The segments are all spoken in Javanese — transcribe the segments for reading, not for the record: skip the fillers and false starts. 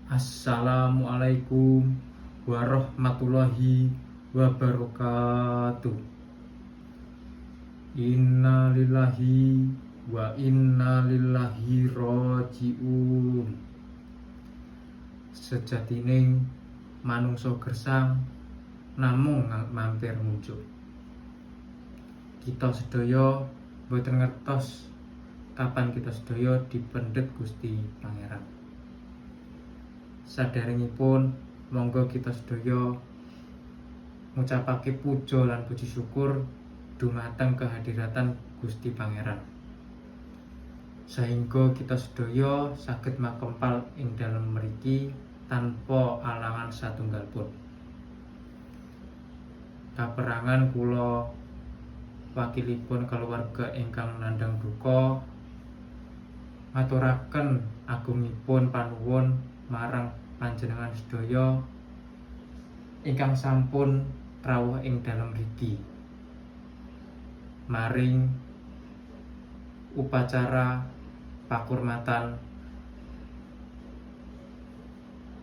Assalamualaikum warahmatullahi wabarakatuh. Innalillahi wa innalillahi rajiun. Sejatining manungsa gersang namung mampir muncul. Kita sedaya boten ngertos kapan kita sedaya dipendhet Gusti Pangeran. Saderengipun monggo kita sedaya ngucapake puja lan puji syukur dumateng kehadiran Gusti Pangeran, sehingga kita sedaya saged makempal ing dalem mriki tanpa alangan satunggal pun. Kaperangan kula wakilipun keluarga ingkang nandhang duka ngaturaken agungipun panuwun marang panjenengan sedaya ingkang sampun rawuh ing dalem mriki maring upacara pakurmatan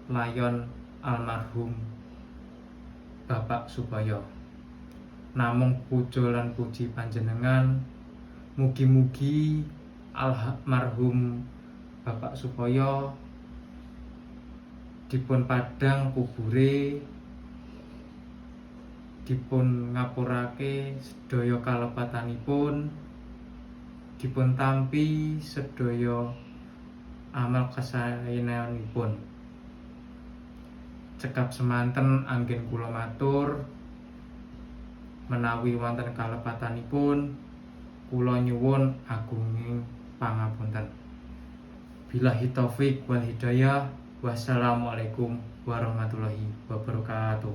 layon almarhum Bapak Supoyo. Namung puja lan puji panjenengan, mugi-mugi almarhum Bapak Supoyo dipun padhang kubure, dipun ngapurake sedaya kalepatanipun, dipun tampi sedaya amal kesaenanipun. Cekap semanten anggen kula matur, menawi wonten kalepatanipun kula nyuwun agunging pangapunten. Billahi taufik wal hidayah. Wassalamualaikum warahmatullahi wabarakatuh.